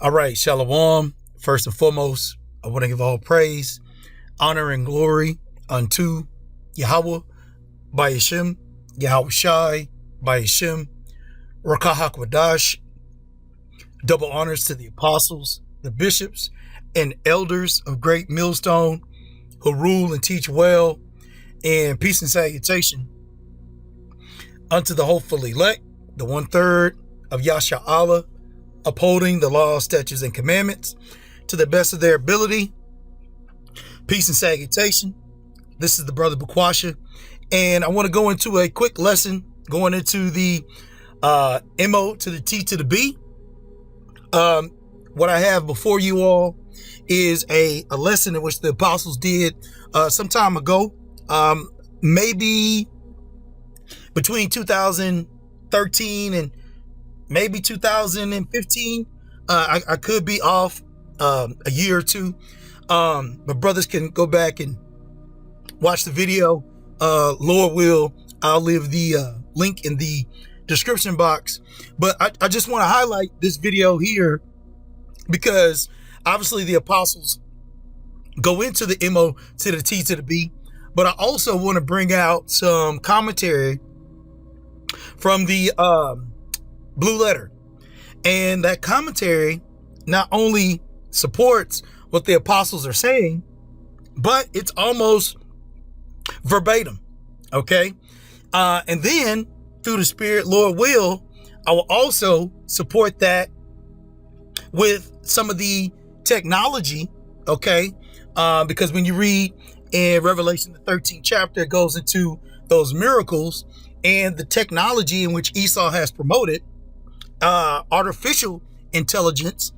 All right, Shalom. First and foremost, I want to give all praise, honor, and glory unto Yahweh, by Hashem, Yahweh Shai, by Hashem, Rakah HaKodash. Double honors to the apostles, the bishops, and elders of Great Millstone who rule and teach well, and peace and salutation unto the hopeful elect, the 1/3 of Yasha Allah, upholding the law, statutes, and commandments to the best of their ability. Peace and salutation. This is the brother Bukwasha, and I want to go into a quick lesson going into the MO to the T to the B. What I have before you all is a lesson in which the apostles did some time ago, maybe between 2013 and maybe 2015. I could be off a year or two, but brothers can go back and watch the video. Lord will, I'll leave the link in the description box. But I just want to highlight this video here because obviously the apostles go into the MO to the T to the B, but I also want to bring out some commentary from the Blue Letter. And that commentary not only supports what the apostles are saying, but it's almost verbatim. Okay. And then through the Spirit, Lord will, I will also support that with some of the technology. Okay. Because when you read in Revelation, the 13th chapter, it goes into those miracles and the technology in which Esau has promoted, artificial intelligence.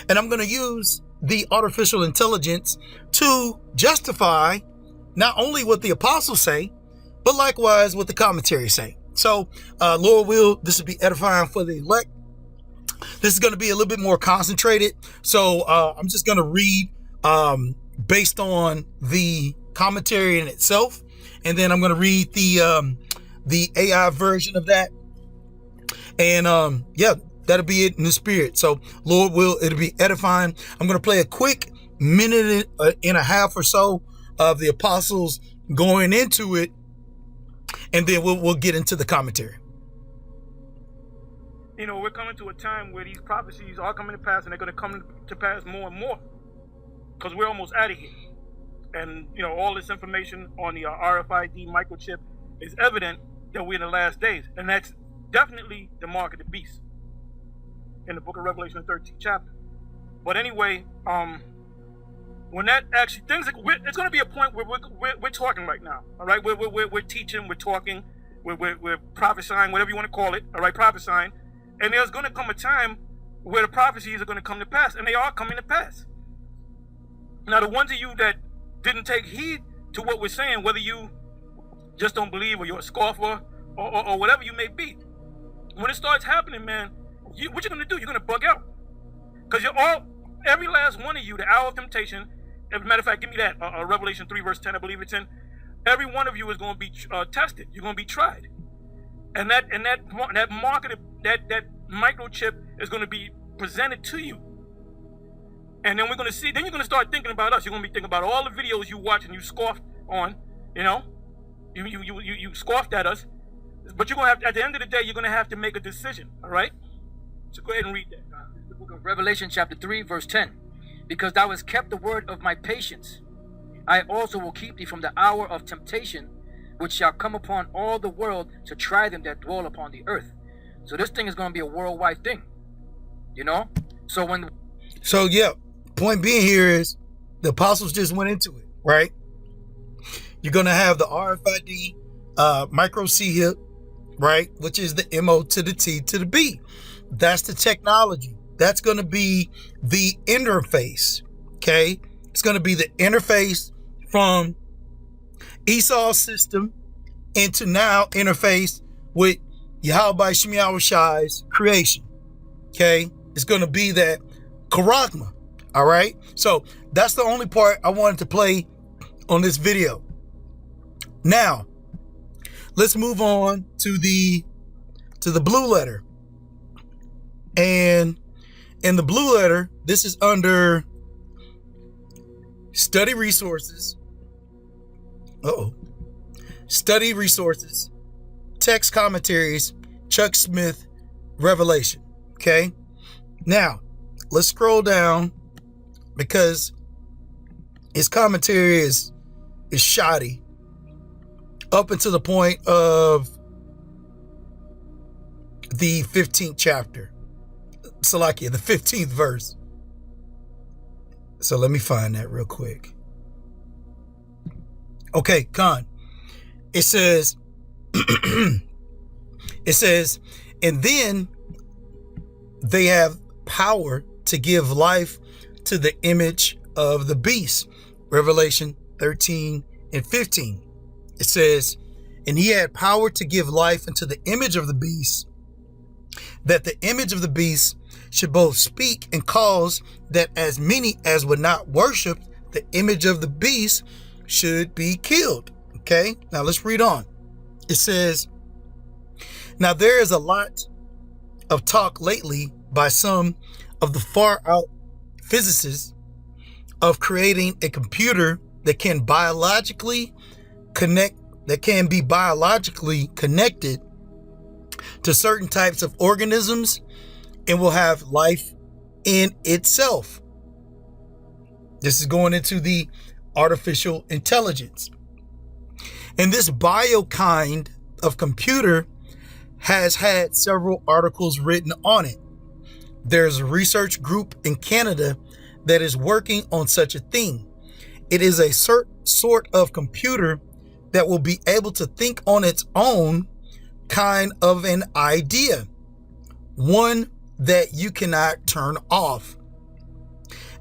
And I'm going to use the artificial intelligence to justify not only what the apostles say, but likewise what the commentaries say. So, Lord will, this will be edifying for the elect. This is going to be a little bit more concentrated. So I'm just going to read based on the commentary in itself. And then I'm going to read the AI version of that. And yeah, that'll be it in the spirit. So Lord will, it'll be edifying. I'm going to play a quick minute and a half or so of the apostles going into it, and then we'll get into the commentary. You know, we're coming to a time where these prophecies are coming to pass, and they're going to come to pass more and more, because we're almost out of here. And you know, all this information on the RFID microchip is evident that we're in the last days, and that's definitely the mark of the beast in the book of Revelation, the 13th chapter. But anyway, when that actually it's going to be a point where we're talking right now. All right, we're teaching, we're talking, we're prophesying, whatever you want to call it. All right, prophesying, and there's going to come a time where the prophecies are going to come to pass, and they are coming to pass. Now, the ones of you that didn't take heed to what we're saying, whether you just don't believe or you're a scoffer or whatever you may be, when it starts happening, man, what you're going to do, you're going to bug out. Because every last one of you, the hour of temptation, as a matter of fact, give me that, Revelation 3 verse 10, I believe it's in, every one of you is going to be tested. You're going to be tried. And that market, that microchip is going to be presented to you. And then we're going to see, then you're going to start thinking about us. You're going to be thinking about all the videos you watch and you scoffed on, you know, you scoffed at us. But you're going to have to, at the end of the day, you're going to have to make a decision, all right? So go ahead and read that. The book of Revelation chapter 3 verse 10. Because thou hast kept the word of my patience, I also will keep thee from the hour of temptation, which shall come upon all the world to try them that dwell upon the earth. So this thing is going to be a worldwide thing, you know? So yeah, point being here is the apostles just went into it, right? You're going to have the RFID micro C hip, right? Which is the MO to the T to the B. That's the technology. That's going to be the interface. Okay. It's going to be the interface from Esau's system into now interface with Yahweh Shemiah Shai's creation. Okay. It's going to be that Karagma. All right. So that's the only part I wanted to play on this video. Now, let's move on to the Blue Letter. And In the blue letter, this is under study resources. Study resources, text commentaries, Chuck Smith, Revelation. Okay. Now let's scroll down because his commentary is shoddy up until the point of the 15th chapter. Salakia, the 15th verse. So let me find that real quick. Okay, Khan. It says, and then they have power to give life to the image of the beast. Revelation 13 and 15. It says, and he had power to give life unto the image of the beast, that the image of the beast should both speak and cause that as many as would not worship the image of the beast should be killed. Okay, now let's read on. It says, now there is a lot of talk lately by some of the far out physicists of creating a computer that can be biologically connected to certain types of organisms and will have life in itself. This is going into the artificial intelligence. And this bio kind of computer has had several articles written on it. There's a research group in Canada that is working on such a thing. It is a sort of computer that will be able to think on its own, kind of an idea, one that you cannot turn off.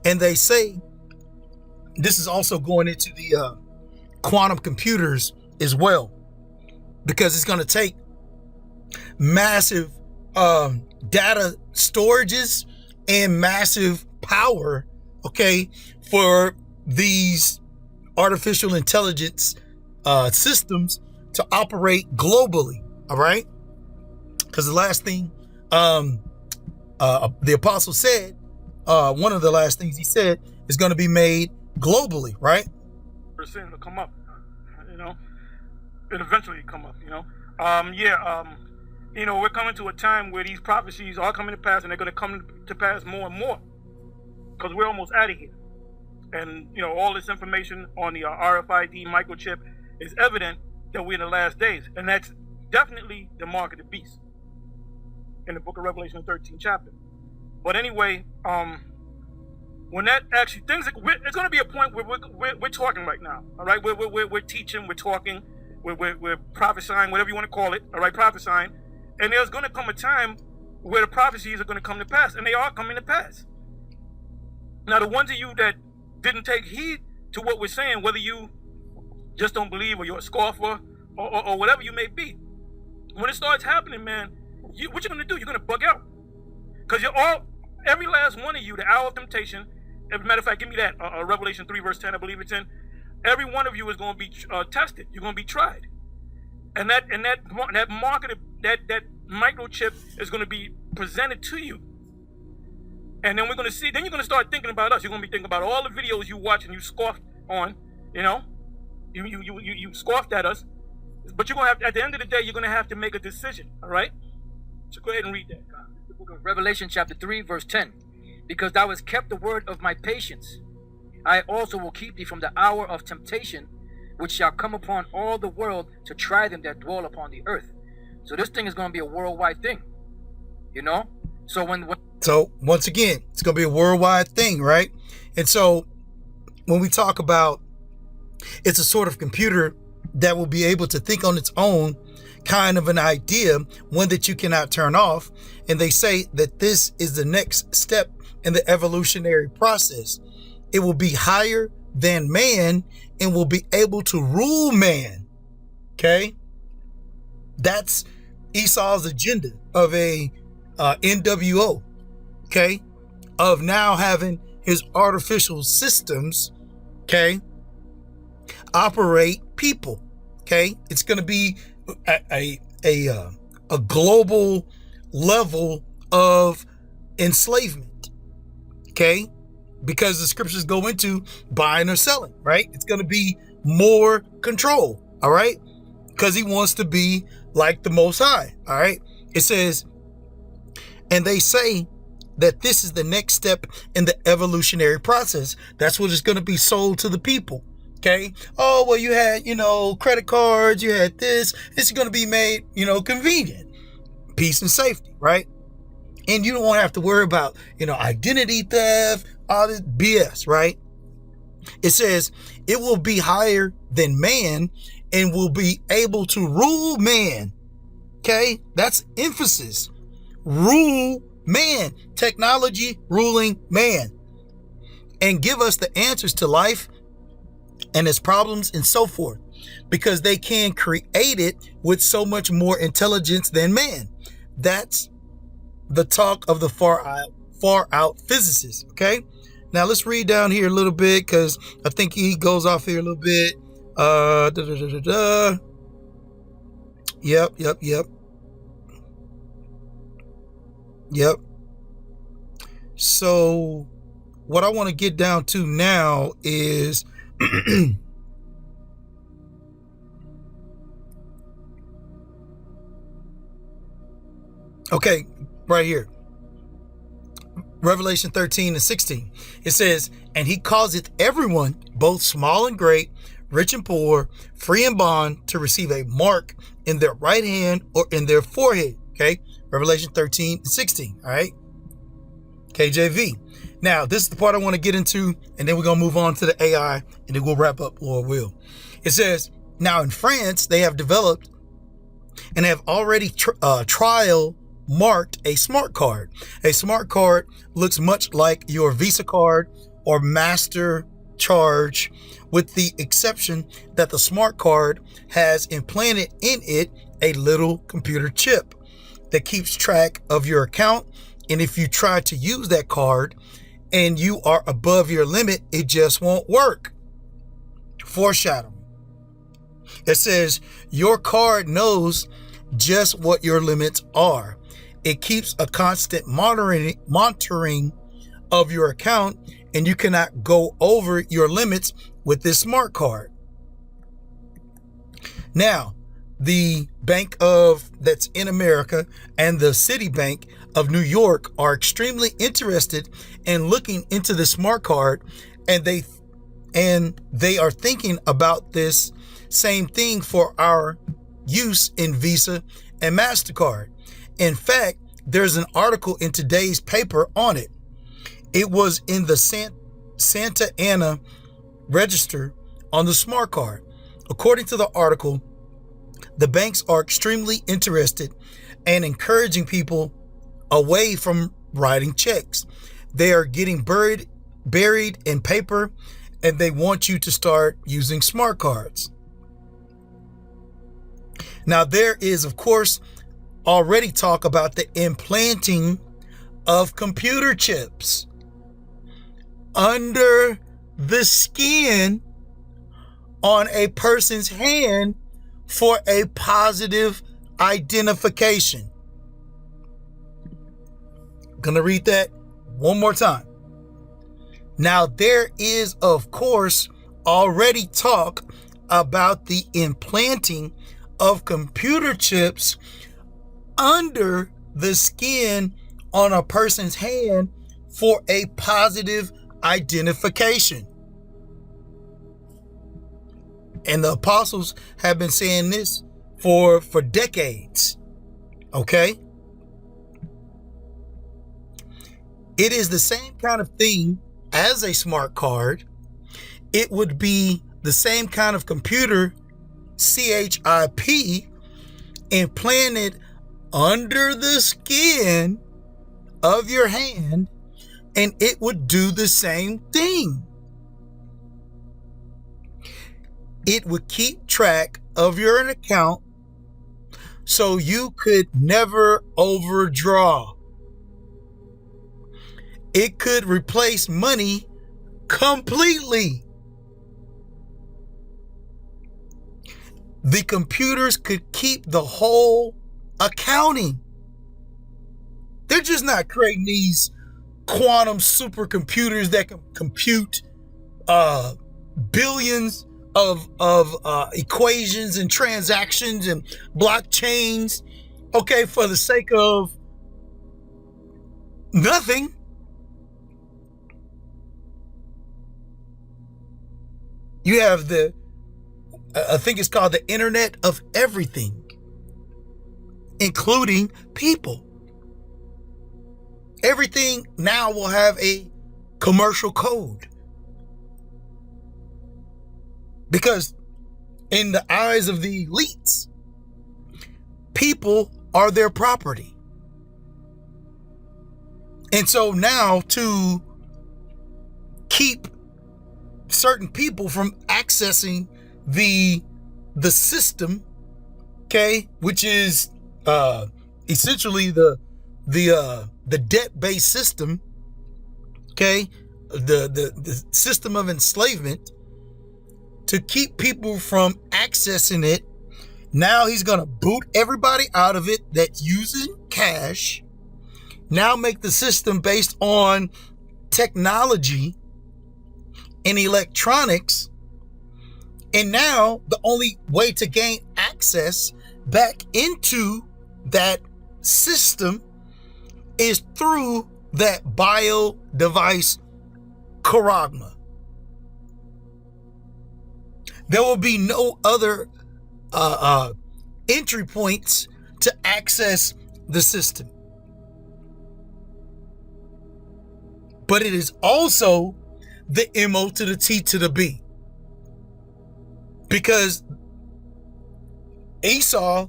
And they say this is also going into the quantum computers as well, because it's going to take massive data storages and massive power, okay, for these artificial intelligence systems to operate globally. All right, because the last thing the apostle said, one of the last things he said is going to be made globally, right? Percent will come up, and eventually come up, we're coming to a time where these prophecies are coming to pass, and they're going to come to pass more and more, because we're almost out of here. And all this information on the RFID microchip is evident that we're in the last days, and that's definitely the mark of the beast in the book of Revelation, the 13th chapter. But anyway, when that actually it's going to be a point where we're talking right now. All right, we're teaching, we're talking, we're prophesying, whatever you want to call it. All right, prophesying, and there's going to come a time where the prophecies are going to come to pass, and they are coming to pass. Now, the ones of you that didn't take heed to what we're saying, whether you just don't believe or you're a scoffer or whatever you may be, when it starts happening, man, what you're going to do? You're going to bug out, because every last one of you, the hour of temptation. As a matter of fact, give me that Revelation 3 verse 10, I believe it's in. Every one of you is going to be tested. You're going to be tried, and that market, that microchip is going to be presented to you, and then we're going to see. Then you're going to start thinking about us. You're going to be thinking about all the videos you watch and you scoffed on. You scoffed at us, but you're going to have. At the end of the day, you're going to have to make a decision. All right. So go ahead and read that. The book of Revelation chapter 3 verse 10. Because thou hast kept the word of my patience, I also will keep thee from the hour of temptation, which shall come upon all the world to try them that dwell upon the earth. So this thing is going to be a worldwide thing, So once again, it's going to be a worldwide thing, right? And so when we talk about it's a sort of computer that will be able to think on its own, kind of an idea, one that you cannot turn off. And they say that this is the next step in the evolutionary process. It will be higher than man and will be able to rule man. Okay. That's Esau's agenda of a NWO. Okay. Of now having his artificial systems, okay, operate people. Okay. It's going to be a global level of enslavement. Okay, because the scriptures go into buying or selling, right? It's going to be more control, all right? Because he wants to be like the Most High, all right? It says, and they say that this is the next step in the evolutionary process. That's what is going to be sold to the people, okay? Oh, well, you had, credit cards, you had this. This is going to be made, convenient, peace and safety, right? And you don't have to worry about, identity theft, all this BS, right? It says it will be higher than man and will be able to rule man. Okay, that's emphasis. Rule man. Technology ruling man. And give us the answers to life and its problems and so forth. Because they can create it with so much more intelligence than man. That's the talk of the far out physicists. Okay, now let's read down here a little bit, because I think he goes off here a little bit. Yep. So what I want to get down to now is okay, right here. Revelation 13 and 16. It says, and he causeth everyone, both small and great, rich and poor, free and bond, to receive a mark in their right hand or in their forehead. Okay. Revelation 13 and 16. All right. KJV. Now, this is the part I want to get into, and then we're going to move on to the AI, and then we'll wrap up, Lord will. It says, now in France, they have developed and have already trial marked a smart card. A smart card looks much like your Visa card or Master Charge, with the exception that the smart card has implanted in it a little computer chip that keeps track of your account. And if you try to use that card and you are above your limit, it just won't work. Foreshadowing. It says your card knows just what your limits are. It keeps a constant monitoring of your account, and you cannot go over your limits with this smart card. Now, the bank that's in America and the Citibank of New York are extremely interested in looking into the smart card, and they are thinking about this same thing for our use in Visa and MasterCard. In fact, there's an article in today's paper on it. It was in the Santa Ana Register on the smart card. According to the article, the banks are extremely interested and encouraging people away from writing checks. They are getting buried in paper, and they want you to start using smart cards. Now, there is, of course, already talk about the implanting of computer chips under the skin on a person's hand for a positive identification. Gonna read that one more time. Now, there is, of course, already talk about the implanting of computer chips under the skin on a person's hand for a positive identification. And the apostles have been saying this for decades. Okay? It is the same kind of thing as a smart card. It would be the same kind of computer, chip, implanted under the skin of your hand, and it would do the same thing. It would keep track of your account so you could never overdraw. It could replace money completely. The computers could keep the whole accounting. They're just not creating these quantum supercomputers that can compute billions of equations and transactions and blockchains, okay, for the sake of nothing. You have I think it's called the Internet of Everything, including people. Everything now will have a commercial code. Because in the eyes of the elites, people are their property. And so now to keep certain people from accessing the system, okay, which is essentially the debt-based system, okay, the system of enslavement, to keep people from accessing it. Now he's gonna boot everybody out of it that's using cash. Now make the system based on technology and electronics. And now the only way to gain access back into that system is through that bio device charagma. There will be no other entry points to access the system. But it is also the MO to the T to the B. Because Esau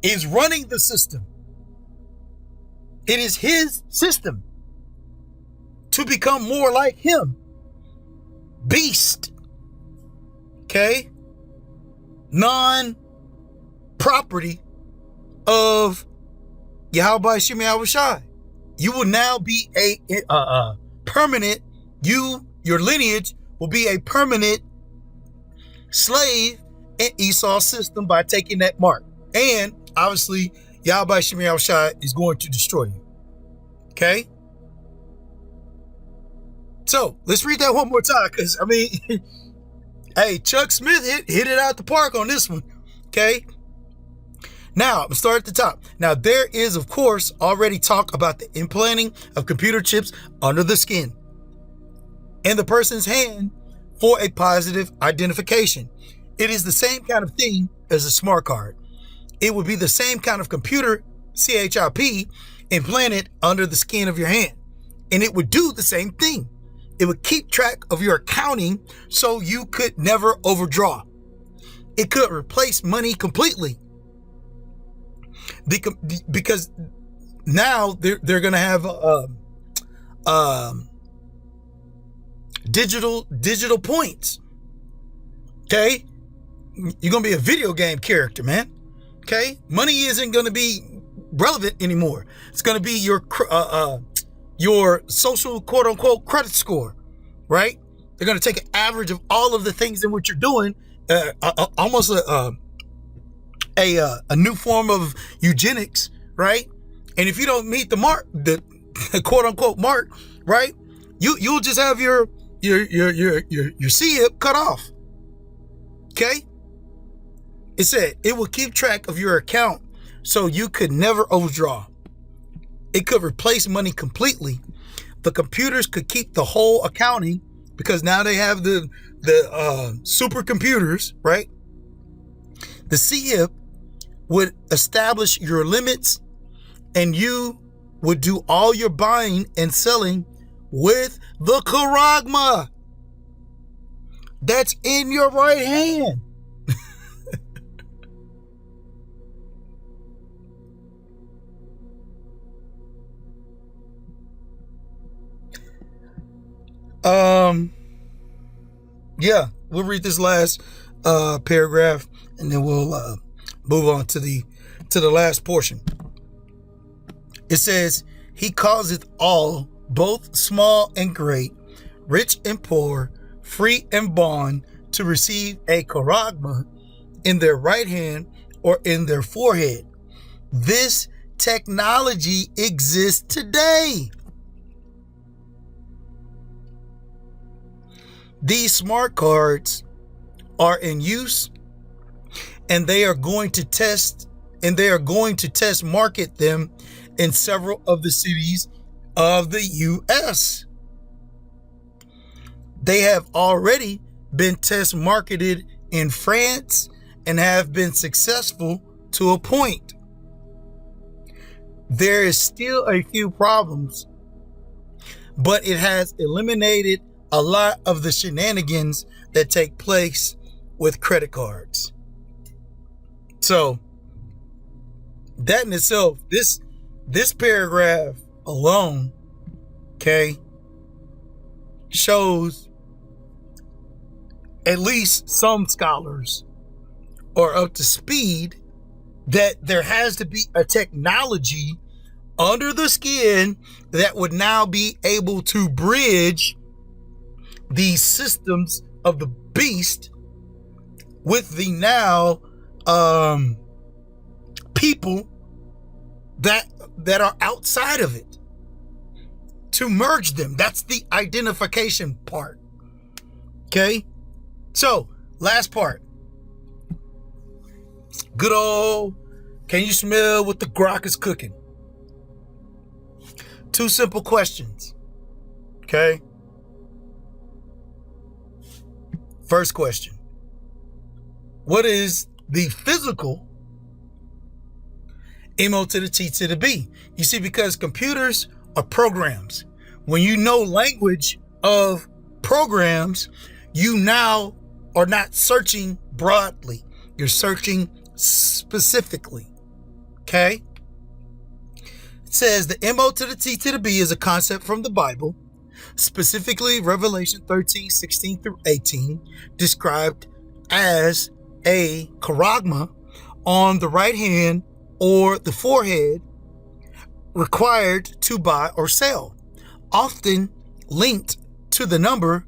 is running the system. It is his system to become more like him. Beast. Okay? Non-property of Yahweh Shem Yahushai. You will now be a permanent, your lineage will be a permanent slave in Esau's system by taking that mark. And obviously, Yahweh Shem Yahushai is going to destroy you. Okay? So, let's read that one more time, because, I mean, hey, Chuck Smith hit it out the park on this one. Okay? Now, I'm going to start at the top. Now, there is, of course, already talk about the implanting of computer chips under the skin in the person's hand for a positive identification. It is the same kind of thing as a smart card. It would be the same kind of computer, CHIP, implanted under the skin of your hand. And it would do the same thing. It would keep track of your accounting so you could never overdraw. It could replace money completely. Because now they're going to have digital points. Okay? You're going to be a video game character, man. Okay? Money isn't going to be relevant anymore. It's going to be your social quote unquote credit score, right? They're going to take an average of all of the things in what you're doing, almost a new form of eugenics, right? And if you don't meet the mark, the quote unquote mark, right? You'll just have your CIP cut off. Okay? It said it will keep track of your account so you could never overdraw. It could replace money completely. The computers could keep the whole accounting because now they have the supercomputers, right? The CIP would establish your limits and you would do all your buying and selling with the charagma that's in your right hand. Yeah, we'll read this last paragraph and then we'll move on to the last portion. It says, he causeth all, both small and great, rich and poor, free and bond, to receive a charagma in their right hand or in their forehead. This technology exists today. These smart cards are in use, and they are going to test market them in several of the cities of the US. They have already been test marketed in France and have been successful to a point. There is still a few problems, but it has eliminated a lot of the shenanigans that take place with credit cards. So that in itself, this paragraph alone, okay, shows at least some scholars are up to speed that there has to be a technology under the skin that would now be able to bridge these systems of the beast with the now people that are outside of it, to merge them. That's the identification part. Okay, so last part, good old, can you smell what the Grok is cooking? Two simple questions. Okay, first question, what is the physical MO to the T to the B? You see, because computers are programs. When you know language of programs, you now are not searching broadly. You're searching specifically. Okay? It says the MO to the T to the B is a concept from the Bible, specifically Revelation 13, 16 through 18, described as a charagma on the right hand or the forehead, required to buy or sell, often linked to the number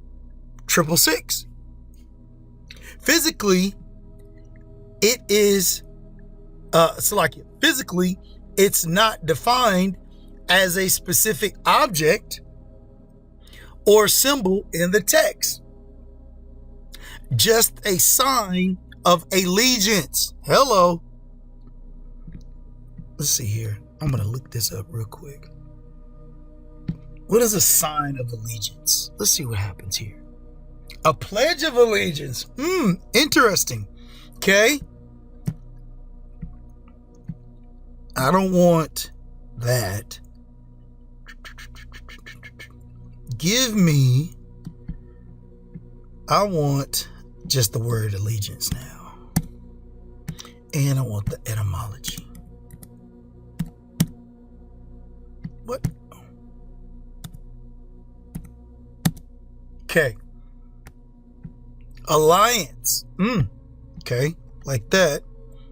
666. Physically, it is physically, it's not defined as a specific object or symbol in the text, just a sign of allegiance. Hello. Let's see here. I'm going to look this up real quick. What is a sign of allegiance? Let's see what happens here. A pledge of allegiance. Interesting. Okay. I don't want that. I want just the word allegiance now. And I want the etymology. What? Okay. Alliance. Okay. Like that.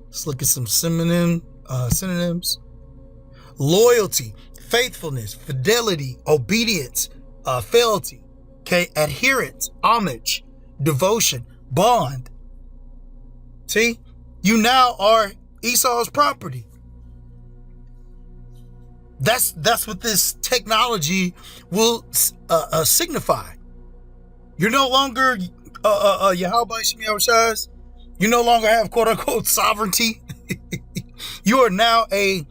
Let's look at some synonyms. Loyalty, faithfulness, fidelity, obedience, fealty. Okay. Adherence, homage, devotion, bond. See? You now are Esau's property. That's what this technology will signify. You're no longer Yahweh Shemiah Shaz. You no longer have quote unquote sovereignty. You are now a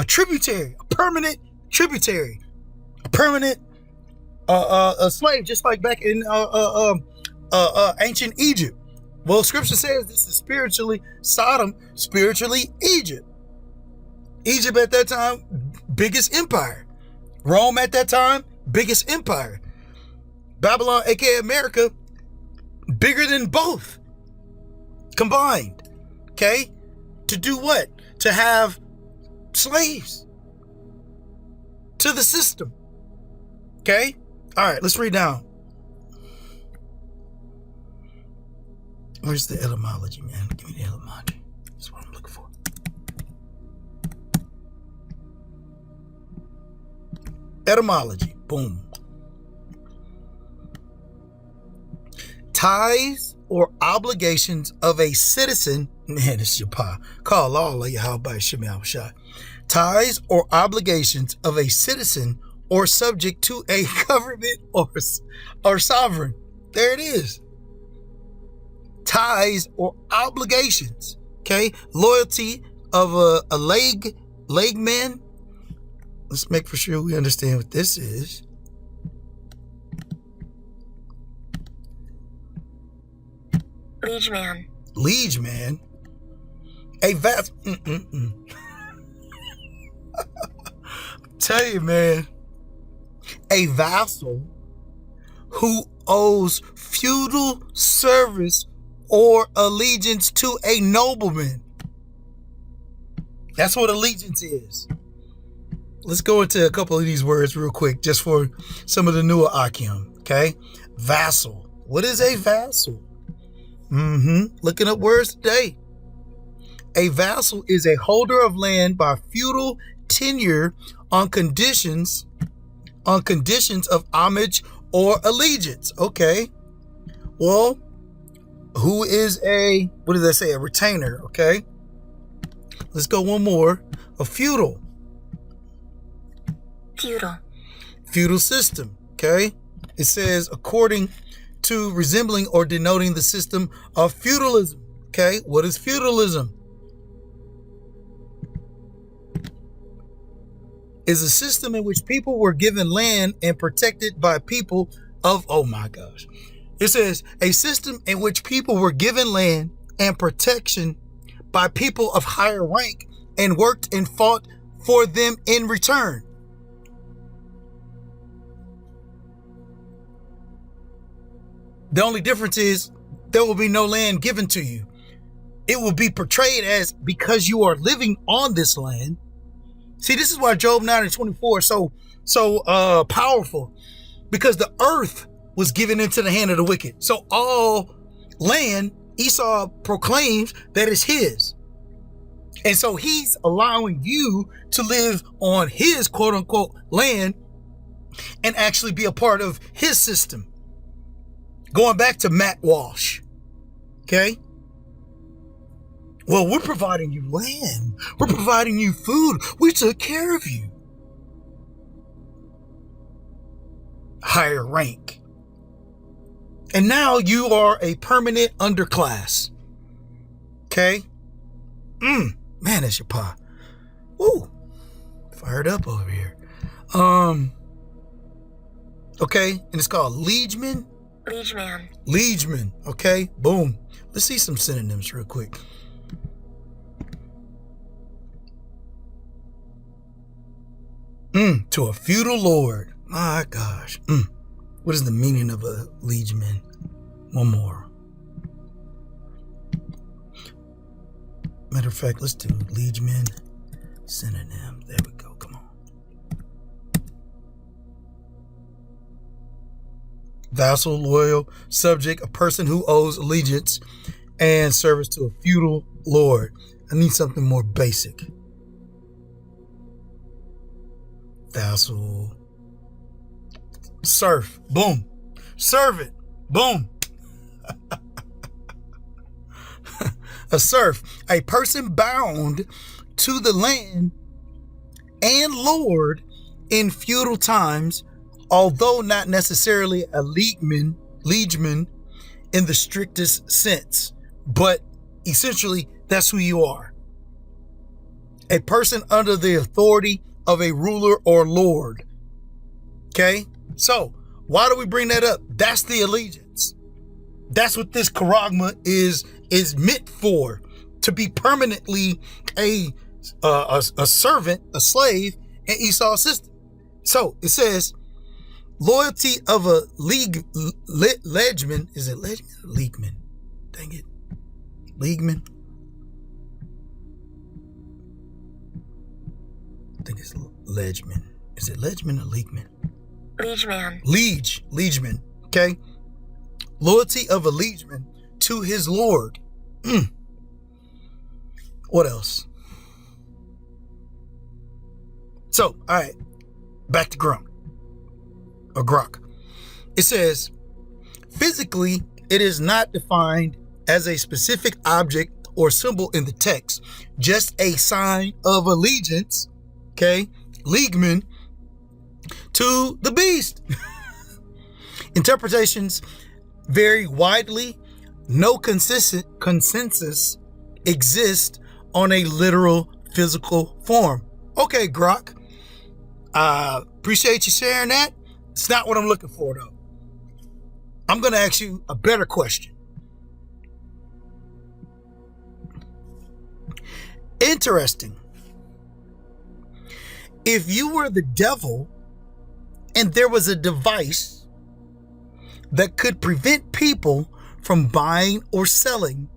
tributary, a permanent tributary, a permanent a slave, just like back in ancient Egypt. Well, Scripture says this is spiritually Sodom, spiritually Egypt. Egypt at that time, biggest empire. Rome at that time, biggest empire. Babylon, aka America, bigger than both combined. Okay? To do what? To have slaves to the system. Okay? All right, let's read down. Where's the etymology, man? Give me the etymology. That's what I'm looking for. Etymology. Boom. Ties or obligations of a citizen. Man, it's your pa. Call all of you. How about Shemiah Shai? Ties or obligations of a citizen or subject to a government or sovereign. There it is. Ties or obligations. Okay. Loyalty of a legman. Let's make for sure we understand what this is. Liegeman. Liegeman. A vassal. Tell you, man. A vassal who owes feudal service or allegiance to a nobleman. That's what allegiance is. Let's go into a couple of these words real quick, just for some of the newer Akim. Okay. Vassal. What is a vassal? Looking up words today. A vassal is a holder of land by feudal tenure on conditions of homage or allegiance. Okay. Well, who is what did I say? A retainer. Okay. Let's go one more. A feudal. Feudal system. Okay. It says according to resembling or denoting the system of feudalism. Okay. What is feudalism? Is a system in which people were given land and protected by people of, oh my gosh. It says a system in which people were given land and protection by people of higher rank and worked and fought for them in return. The only difference is there will be no land given to you. It will be portrayed as because you are living on this land. See, this is why Job 9:24 is so powerful, because the earth was given into the hand of the wicked. So all land, Esau proclaims that it's his. And so he's allowing you to live on his quote unquote land and actually be a part of his system. Going back to Matt Walsh. Okay. Well, we're providing you land. We're providing you food. We took care of you. Higher rank. And now you are a permanent underclass. Okay? Man, that's your pie. Ooh. Fired up over here. Okay, and it's called Liegeman. Liegeman. Okay, boom. Let's see some synonyms real quick. To a feudal lord. My gosh. What is the meaning of a liegeman? One more. Matter of fact, let's do liegeman synonym. There we go. Come on. Vassal, loyal, subject, a person who owes allegiance and service to a feudal lord. I need something more basic. Vassal. Serf. Boom. Servant. Boom. A serf. A person bound to the land and lord in feudal times, although not necessarily a liegeman in the strictest sense. But essentially, that's who you are. A person under the authority of a ruler or lord. Okay? So, why do we bring that up? That's the allegiance. That's what this charagma is meant for. To be permanently a servant, a slave in Esau's system. So, it says, loyalty of a liegeman. Is it liegeman or liegeman? Dang it. Liegeman. I think it's liegeman. Is it liegeman or liegeman? Liegeman. Okay. Loyalty of a liegeman to his lord. What else? So, all right. Back to Grok. Or Grok. It says, physically, it is not defined as a specific object or symbol in the text, just a sign of allegiance, okay, liegeman, to the beast. Interpretations vary widely. No consensus exists on a literal physical form. Okay, Grok. Appreciate you sharing that. It's not what I'm looking for, though. I'm going to ask you a better question. Interesting. If you were the devil and there was a device that could prevent people from buying or selling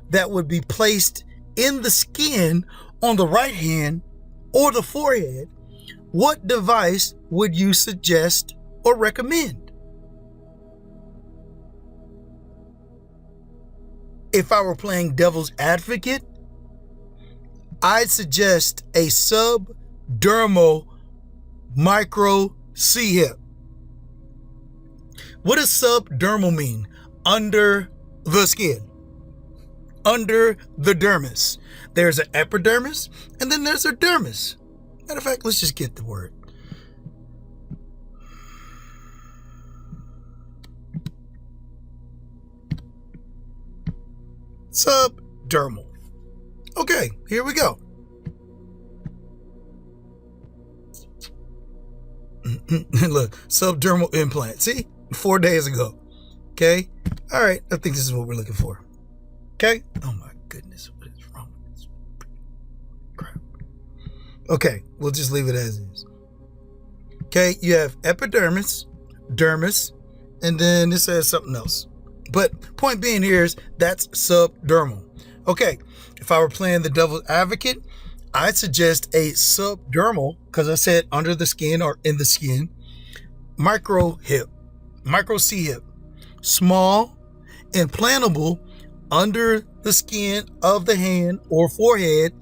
that would be placed in the skin on the right hand or the forehead, what device would you suggest or recommend? If I were playing devil's advocate, I'd suggest a subdermal micro C-hip. What does subdermal mean? Under the skin, under the dermis. There's an epidermis and then there's a dermis. Matter of fact, let's just get the word. Subdermal. Okay, here we go. Look, subdermal implant. See? 4 days ago. Okay? All right, I think this is what we're looking for. Okay? Oh my goodness, what is wrong with this crap? Okay, we'll just leave it as is. Okay, you have epidermis, dermis, and then it says something else. But point being here is that's subdermal. Okay, if I were playing the devil's advocate, I'd suggest a subdermal, because I said under the skin or in the skin, micro C hip, small, implantable under the skin of the hand or forehead,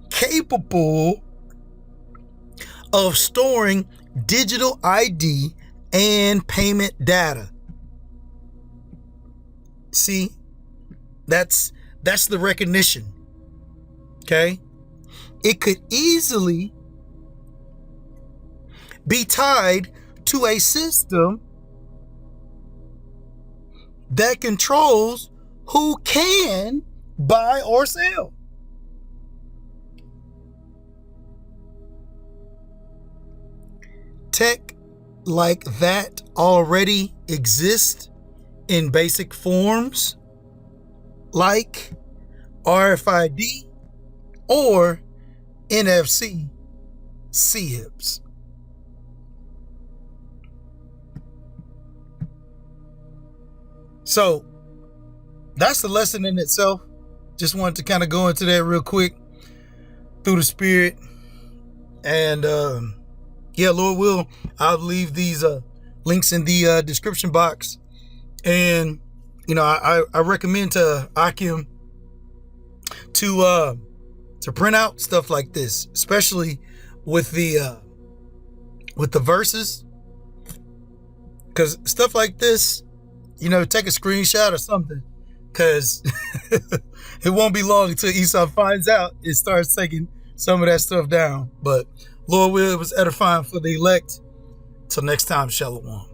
capable of storing digital ID and payment data. See, that's the recognition. Okay, it could easily be tied to a system that controls who can buy or sell. Tech like that already exists in basic forms like RFID or NFC C-hips. So that's the lesson in itself. Just wanted to kind of go into that real quick through the spirit. And yeah, Lord will, I'll leave these links in the description box. And you know, I recommend to Akim to print out stuff like this, especially with the verses, because stuff like this, you know, take a screenshot or something, because it won't be long until Esau finds out and starts taking some of that stuff down. But Lord will, it was edifying for the elect. Till next time, Shalom.